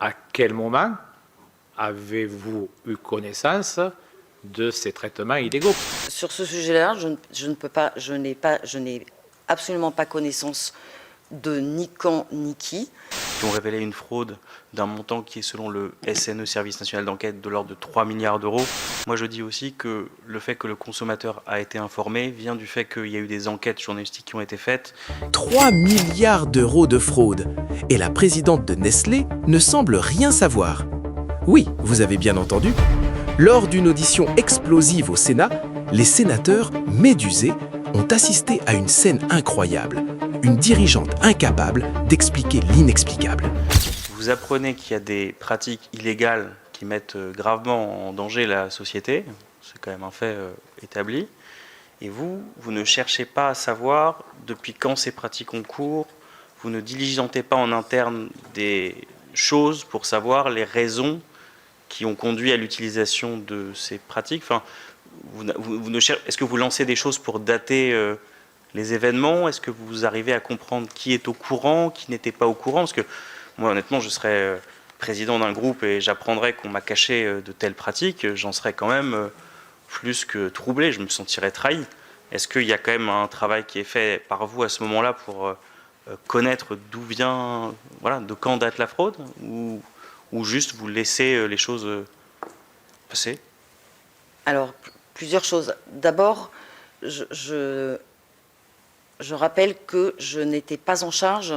à quel moment avez-vous eu connaissance de ces traitements illégaux? Sur ce sujet-là, je n'ai absolument pas connaissance de ni quand ni qui. Qui ont révélé une fraude d'un montant qui est, selon le SNE, Service National d'Enquête, de l'ordre de 3 milliards d'euros. Moi, je dis aussi que le fait que le consommateur a été informé vient du fait qu'il y a eu des enquêtes journalistiques qui ont été faites. 3 milliards d'euros de fraude. Et la présidente de Nestlé ne semble rien savoir. Oui, vous avez bien entendu. Lors d'une audition explosive au Sénat, les sénateurs, médusés, ont assisté à une scène incroyable. Une dirigeante incapable d'expliquer l'inexplicable. Vous apprenez qu'il y a des pratiques illégales qui mettent gravement en danger la société. C'est quand même un fait établi. Et vous ne cherchez pas à savoir depuis quand ces pratiques ont cours. Vous ne diligentez pas en interne des choses pour savoir les raisons qui ont conduit à l'utilisation de ces pratiques. Enfin, est-ce que vous lancez des choses pour dater les événements? Est-ce que vous arrivez à comprendre qui est au courant, qui n'était pas au courant? Parce que moi, honnêtement, je serais président d'un groupe et j'apprendrais qu'on m'a caché de telles pratiques, j'en serais quand même plus que troublé, je me sentirais trahi. Est-ce qu'il y a quand même un travail qui est fait par vous à ce moment-là pour connaître d'où vient, voilà, de quand date la fraude, ou juste vous laissez les choses passer? Alors, plusieurs choses. D'abord, je rappelle que je n'étais pas en charge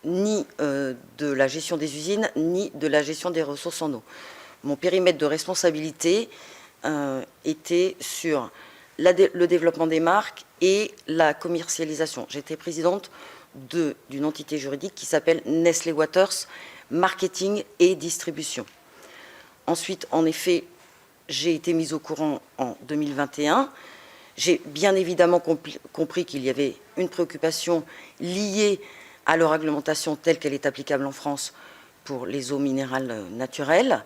ni de la gestion des usines, ni de la gestion des ressources en eau. Mon périmètre de responsabilité était sur le développement des marques et la commercialisation. J'étais présidente d'une entité juridique qui s'appelle Nestlé Waters Marketing et Distribution. Ensuite, en effet, j'ai été mise au courant en 2021. J'ai bien évidemment compris qu'il y avait une préoccupation liée à la réglementation telle qu'elle est applicable en France pour les eaux minérales naturelles.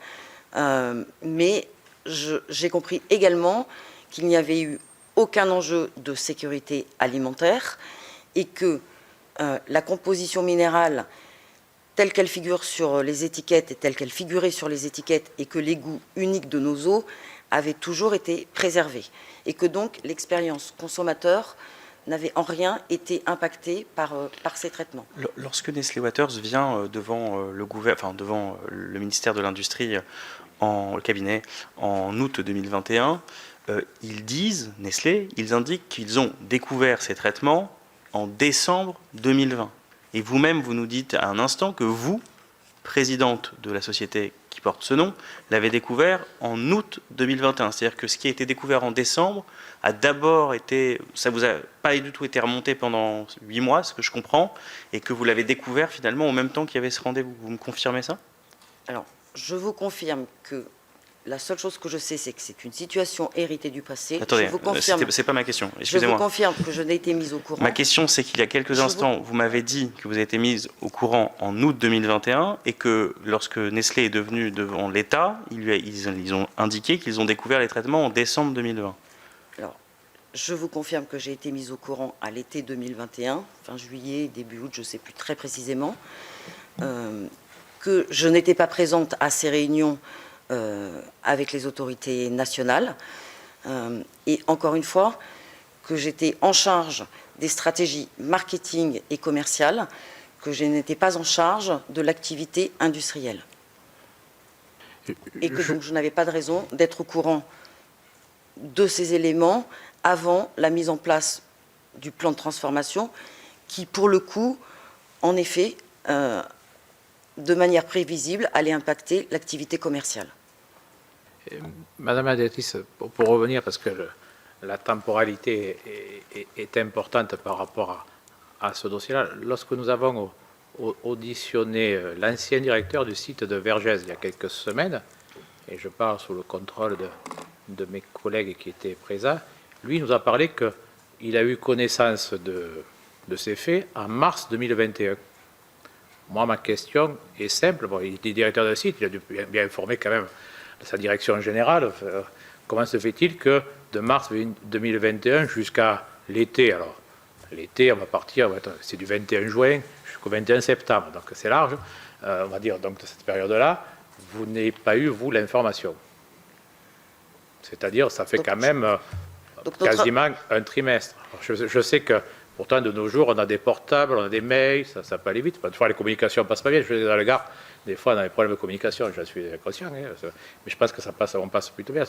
Mais j'ai compris également qu'il n'y avait eu aucun enjeu de sécurité alimentaire et que la composition minérale telle qu'elle figure sur les étiquettes et telle qu'elle figurait sur les étiquettes et que les goûts uniques de nos eaux avaient toujours été préservés et que donc l'expérience consommateur n'avait en rien été impactée par ces traitements. Lorsque Nestlé Waters vient devant le ministère de l'Industrie, le cabinet, en août 2021, ils disent, Nestlé, ils indiquent qu'ils ont découvert ces traitements en décembre 2020. Et vous-même, vous nous dites à un instant que vous, présidente de la société qui porte ce nom, l'avez découvert en août 2021. C'est-à-dire que ce qui a été découvert en décembre a d'abord été, ça vous a pas du tout été remonté pendant 8 mois, ce que je comprends, et que vous l'avez découvert finalement en même temps qu'il y avait ce rendez-vous. Vous me confirmez ça? Alors, je vous confirme que la seule chose que je sais, c'est que c'est une situation héritée du passé. Attendez, c'est pas ma question. Je Excusez-moi. vous confirme que je n'ai été mise au courant. Ma question, c'est qu'il y a quelques instants, vous m'avez dit que vous avez été mise au courant en août 2021 et que lorsque Nestlé est devenu devant l'État, ils ont indiqué qu'ils ont découvert les traitements en décembre 2020. Alors, je vous confirme que j'ai été mise au courant à l'été 2021, fin juillet, début août, je ne sais plus très précisément, que je n'étais pas présente à ces réunions avec les autorités nationales. Et encore une fois, que j'étais en charge des stratégies marketing et commerciales, que je n'étais pas en charge de l'activité industrielle. Et que donc je n'avais pas de raison d'être au courant de ces éléments avant la mise en place du plan de transformation qui, pour le coup, en effet, de manière prévisible, allait impacter l'activité commerciale. Madame la directrice, pour revenir, parce que la temporalité est importante par rapport à ce dossier-là, lorsque nous avons auditionné l'ancien directeur du site de Vergès il y a quelques semaines, et je parle sous le contrôle de mes collègues qui étaient présents, lui nous a parlé qu'il a eu connaissance de ces faits en mars 2021. Moi, ma question est simple. Bon, il est directeur de site, il a dû bien informer quand même sa direction générale. Comment se fait-il que de mars 2021 jusqu'à l'été, alors l'été, on va partir, c'est du 21 juin jusqu'au 21 septembre, donc c'est large, on va dire, donc de cette période-là, vous n'avez pas eu, vous, l'information. C'est-à-dire, ça fait Donc, quand même quasiment un trimestre. Alors, je sais que, pourtant, de nos jours, on a des portables, on a des mails, ça peut aller vite. Des fois, les communications ne passent pas bien. Je suis dans le gare, des fois, on a des problèmes de communication, je suis conscient. Hein, mais je pense que on passe plutôt bien.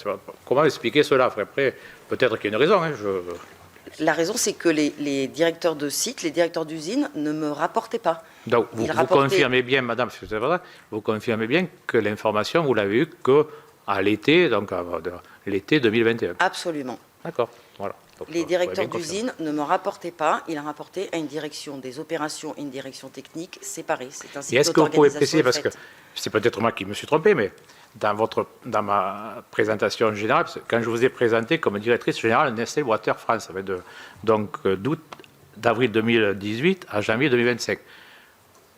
Comment expliquer cela? Après, peut-être qu'il y a une raison. Hein, La raison, c'est que les directeurs de site, les directeurs d'usine ne me rapportaient pas. Donc, vous confirmez bien, madame, si c'est vrai, vous confirmez bien que l'information, vous l'avez eue qu'à l'été, donc l'été 2021. Absolument. D'accord, voilà. Donc, Les directeurs d'usine ne me rapportaient pas, il a rapporté à une direction des opérations et une direction technique séparée. C'est ainsi et est-ce que vous pouvez préciser, parce que faite. c'est peut-être moi qui me suis trompé, mais dans ma présentation générale, quand je vous ai présenté comme directrice générale Nestlé Water France, donc d'avril 2018 à janvier 2025,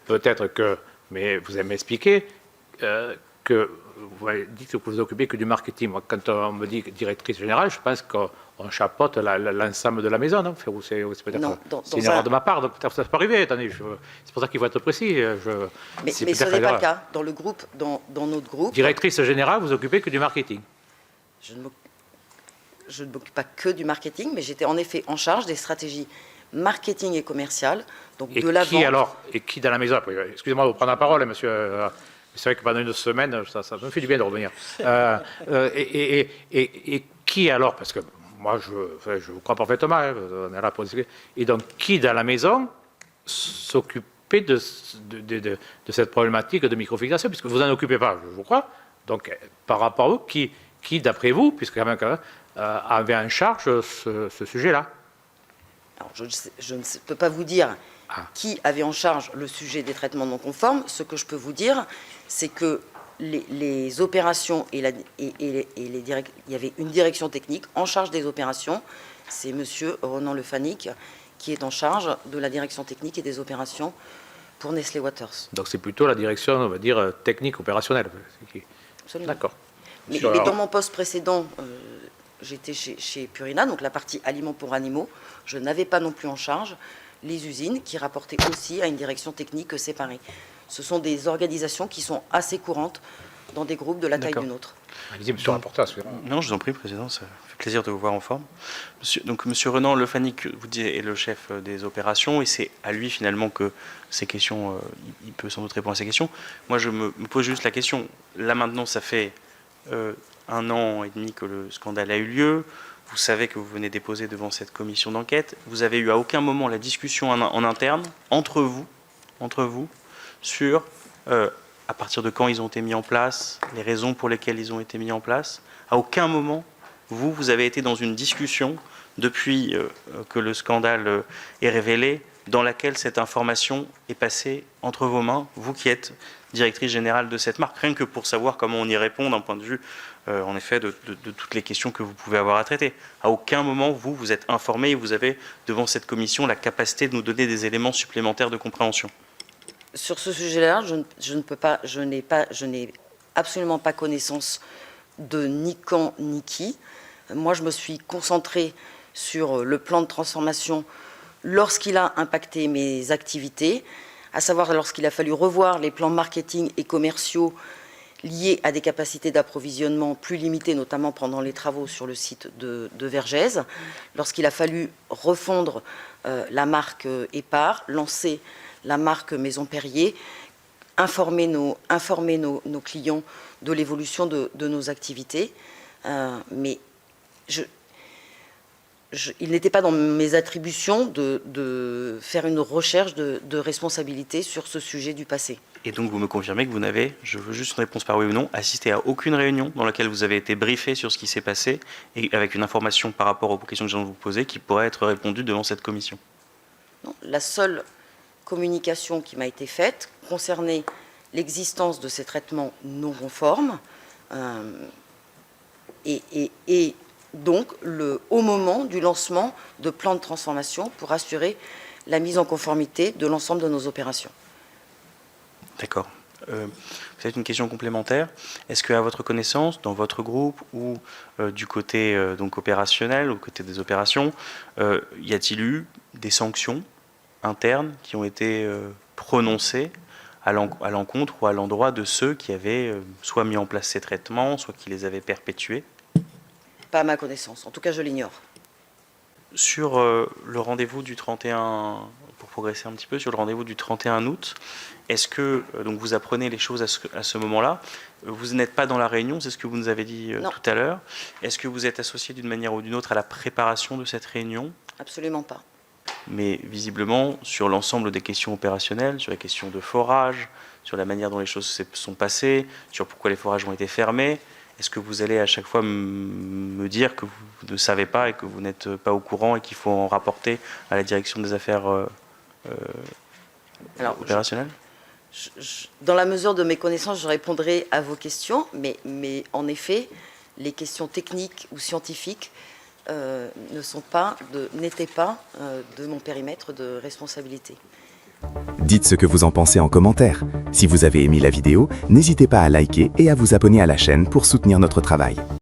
peut-être que, mais vous allez m'expliquer que vous dites que vous vous occupez que du marketing. Moi, quand on me dit directrice générale, je pense qu'on chapeaute l'ensemble de la maison, non? C'est peut-être une erreur de ma part, donc peut-être ça peut arriver. Attendez, c'est pour ça qu'il faut être précis. Mais ce n'est pas le cas. Dans le groupe, dans notre groupe. Directrice générale, vous occupez que du marketing. Je ne m'occupe pas que du marketing, mais j'étais en effet en charge des stratégies marketing et commerciales. Donc et de la qui vente. Alors, et qui dans la maison? Excusez-moi de vous prendre la parole, monsieur. C'est vrai que pendant une semaine, ça me fait du bien de revenir. Et qui alors? Parce que moi, je vous crois parfaitement. Hein, on est là pour discuter. Et donc, qui dans la maison s'occupait de cette problématique de microfiltration? Puisque vous n'en occupez pas, je vous crois. Donc, par rapport à vous, qui d'après vous, puisque quand même, avait en charge ce sujet-là? Alors, je ne peux pas vous dire qui avait en charge le sujet des traitements non conformes. Ce que je peux vous dire, c'est que les opérations il y avait une direction technique en charge des opérations. C'est monsieur Ronan Lefanic qui est en charge de la direction technique et des opérations pour Nestlé Waters. Donc c'est plutôt la direction, on va dire, technique opérationnelle. Absolument. D'accord. Mais dans mon poste précédent, j'étais chez Purina, donc la partie aliments pour animaux. Je n'avais pas non plus en charge les usines qui rapportaient aussi à une direction technique séparée. Ce sont des organisations qui sont assez courantes dans des groupes de la taille du nôtre. Allez-y, monsieur le rapporteur. Non, je vous en prie, Président, ça fait plaisir de vous voir en forme. Monsieur Renan Lefanic, vous dites, est le chef des opérations, et c'est à lui finalement que ces questions, il peut sans doute répondre à ces questions. Moi, je me pose juste la question, là maintenant, ça fait 1 an et demi que le scandale a eu lieu. Vous savez que vous venez déposer devant cette commission d'enquête. Vous avez eu à aucun moment la discussion en interne entre vous sur à partir de quand ils ont été mis en place, les raisons pour lesquelles ils ont été mis en place. À aucun moment, vous avez été dans une discussion depuis que le scandale est révélé, dans laquelle cette information est passée entre vos mains, vous qui êtes directrice générale de cette marque, rien que pour savoir comment on y répond d'un point de vue, en effet, de toutes les questions que vous pouvez avoir à traiter. À aucun moment, vous êtes informé et vous avez, devant cette commission, la capacité de nous donner des éléments supplémentaires de compréhension. Sur ce sujet-là, je n'ai absolument pas connaissance de ni quand ni qui. Moi, je me suis concentrée sur le plan de transformation lorsqu'il a impacté mes activités, à savoir lorsqu'il a fallu revoir les plans marketing et commerciaux liés à des capacités d'approvisionnement plus limitées, notamment pendant les travaux sur le site de Vergès, lorsqu'il a fallu refondre la marque Épar, lancer la marque Maison Perrier, informer nos clients de l'évolution de nos activités. Mais il n'était pas dans mes attributions de faire une recherche de responsabilité sur ce sujet du passé. Et donc vous me confirmez que vous n'avez, je veux juste une réponse par oui ou non, assisté à aucune réunion dans laquelle vous avez été briefé sur ce qui s'est passé et avec une information par rapport aux questions que je viens de vous poser qui pourrait être répondue devant cette commission. Non, la seule communication qui m'a été faite concernait l'existence de ces traitements non conformes et donc au moment du lancement de plans de transformation pour assurer la mise en conformité de l'ensemble de nos opérations. D'accord. Peut-être une question complémentaire. Est-ce qu'à votre connaissance, dans votre groupe ou du côté donc opérationnel, au côté des opérations, y a-t-il eu des sanctions internes qui ont été prononcées à l'encontre ou à l'endroit de ceux qui avaient soit mis en place ces traitements, soit qui les avaient perpétués? Pas à ma connaissance. En tout cas, je l'ignore. Sur le rendez-vous du 31, pour progresser un petit peu, sur le rendez-vous du 31 août, est-ce que donc vous apprenez les choses à ce moment-là? Vous n'êtes pas dans la réunion, c'est ce que vous nous avez dit tout à l'heure. Est-ce que vous êtes associé d'une manière ou d'une autre à la préparation de cette réunion? Absolument pas. Mais visiblement, sur l'ensemble des questions opérationnelles, sur les questions de forage, sur la manière dont les choses se sont passées, sur pourquoi les forages ont été fermés, est-ce que vous allez à chaque fois me dire que vous ne savez pas et que vous n'êtes pas au courant et qu'il faut en rapporter à la direction des affaires opérationnelles? Dans la mesure de mes connaissances, je répondrai à vos questions, mais en effet, les questions techniques ou scientifiques n'étaient pas de mon périmètre de responsabilité. Dites ce que vous en pensez en commentaire. Si vous avez aimé la vidéo, n'hésitez pas à liker et à vous abonner à la chaîne pour soutenir notre travail.